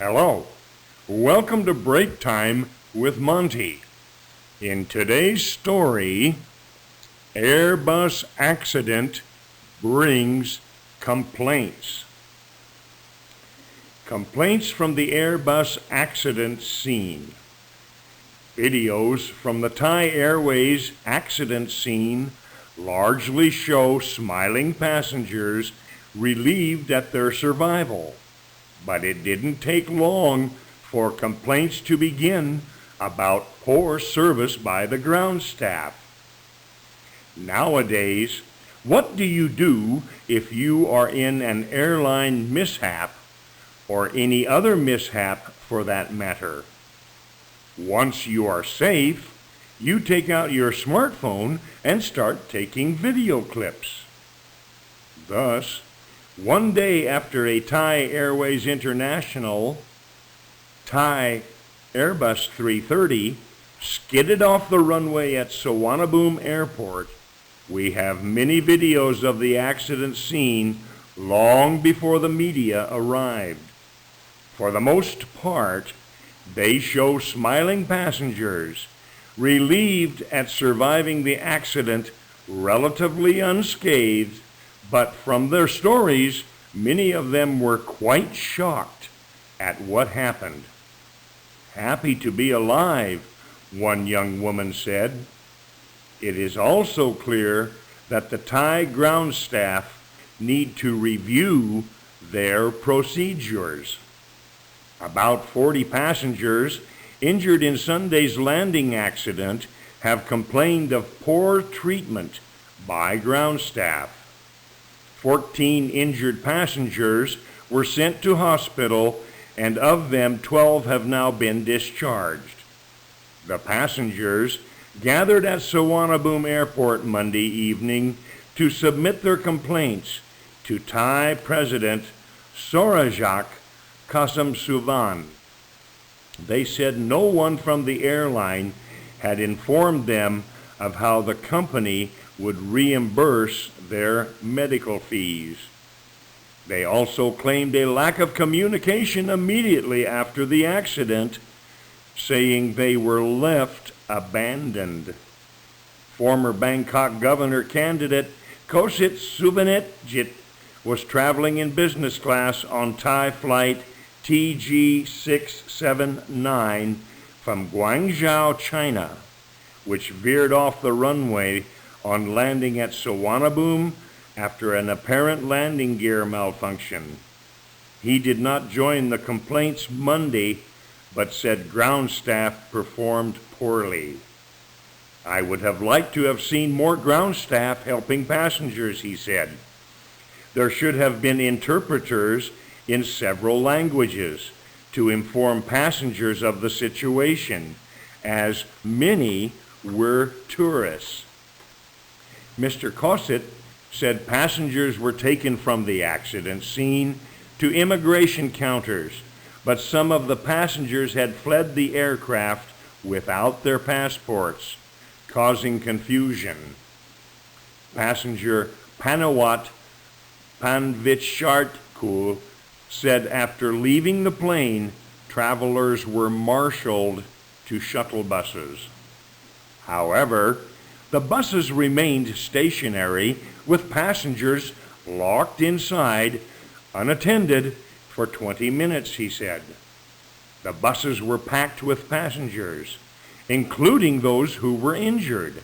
Hello, welcome to Break Time with Monte. In today's story, Airbus accident brings complaints. Complaints from the Airbus accident scene. Videos from the Thai Airways accident scene largely show smiling passengers relieved at their survival. But it didn't take long for complaints to begin about poor service by the ground staff. Nowadays, what do you do if you are in an airline mishap or any other mishap for that matter? Once you are safe, you take out your smartphone and start taking video clips. Thus, one day after a Thai Airways International Thai Airbus 330 skidded off the runway at Suvarnabhumi Airport, we have many videos of the accident scene long before the media arrived. For the most part, they show smiling passengers relieved at surviving the accident relatively unscathed, but from their stories, many of them were quite shocked at what happened. Happy to be alive, one young woman said. It is also clear that the Thai ground staff need to review their procedures. About 40 passengers injured in Sunday's landing accident have complained of poor treatment by ground staff. 14 injured passengers were sent to hospital, and of them 12 have now been discharged. The passengers gathered at Suvarnabhumi Airport Monday evening to submit their complaints to Thai President Sorajak Kasamsuvan. They said no one from the airline had informed them of how the company would reimburse their medical fees. They also claimed a lack of communication immediately after the accident, saying they were left abandoned. Former Bangkok governor candidate Kosit Suvanetjit was traveling in business class on Thai flight TG679 from Guangzhou, China, which veered off the runway on landing at Suvarnabhumi after an apparent landing gear malfunction. He did not join the complaints Monday, but said ground staff performed poorly. I would have liked to have seen more ground staff helping passengers, he said. There should have been interpreters in several languages to inform passengers of the situation, as many were tourists. Mr. Kosit said passengers were taken from the accident scene to immigration counters, but some of the passengers had fled the aircraft without their passports, causing confusion. Passenger Panawat Panvichartkul said after leaving the plane, travelers were marshaled to shuttle buses. However, the buses remained stationary with passengers locked inside, unattended, for 20 minutes, he said. The buses were packed with passengers, including those who were injured,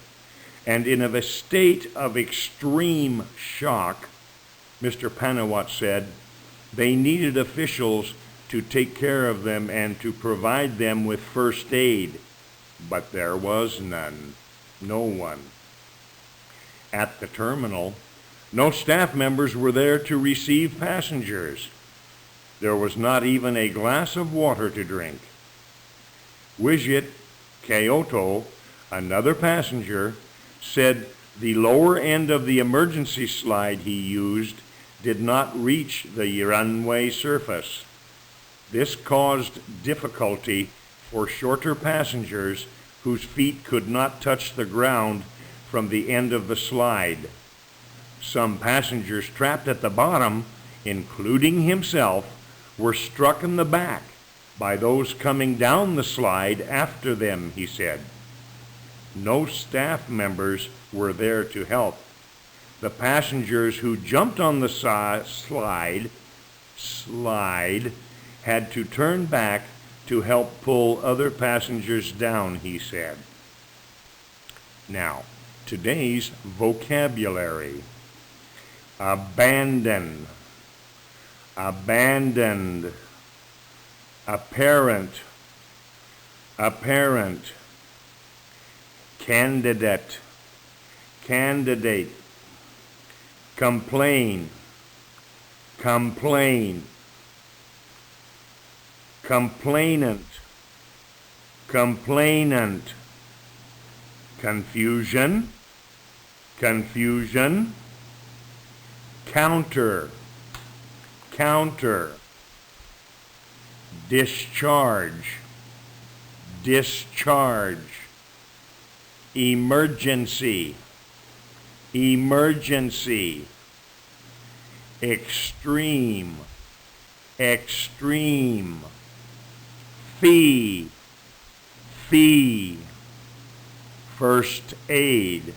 and in a state of extreme shock, Mr. Panawat said. They needed officials to take care of them and to provide them with first aid, but there was none. No one. At the terminal, no staff members were there to receive passengers. There was not even a glass of water to drink. Wijit Kyoto, another passenger, said the lower end of the emergency slide he used did not reach the runway surface. This caused difficulty for shorter passengers whose feet could not touch the ground from the end of the slide. Some passengers trapped at the bottom, including himself, were struck in the back by those coming down the slide after them, he said. No staff members were there to help. The passengers who jumped on the slide had to turn back to help pull other passengers down, he said. Now, today's vocabulary. Abandon, abandoned, apparent, apparent, candidate, candidate, complain, complain, complainant, complainant, confusion, confusion, counter, counter, discharge, discharge, emergency, emergency, extreme, extreme, fee, fee, first aid,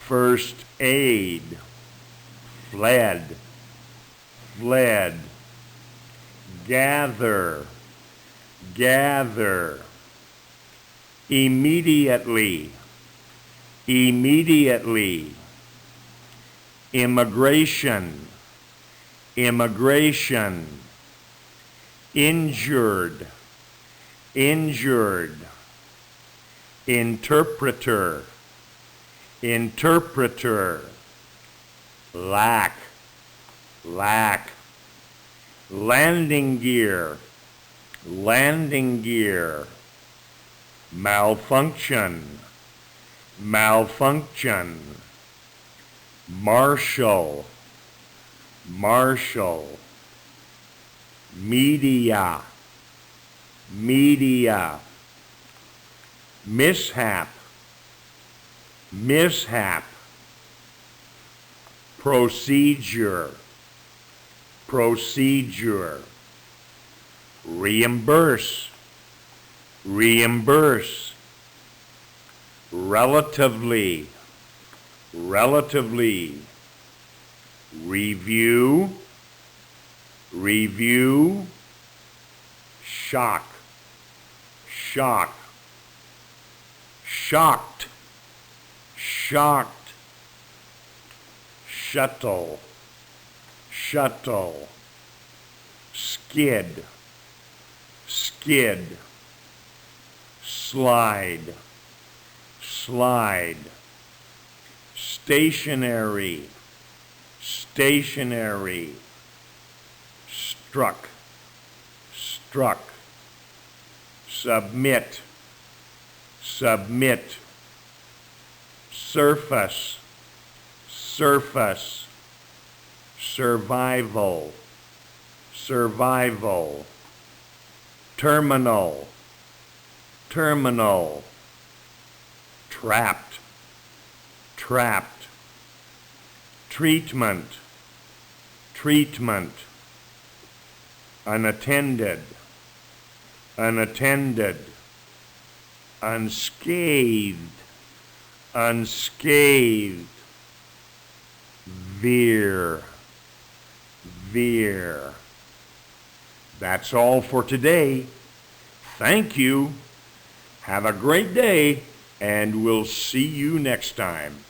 first aid, fled, fled, gather, gather, immediately, immediately, immigration, immigration, injured, injured, interpreter, interpreter, lack, lack, landing gear, landing gear, malfunction, malfunction, marshal, marshal, media, media, mishap, mishap, procedure, procedure, reimburse, reimburse, relatively, relatively, review, review, shock, shock, shocked, shocked, shuttle, shuttle, skid, skid, slide, slide, stationary, stationary, struck, struck, submit, submit, surface, surface, survival, survival, terminal, terminal, trapped, trapped, treatment, treatment, unattended, unattended, unscathed, unscathed, veer, veer. That's all for today. Thank you. Have a great day, and we'll see you next time.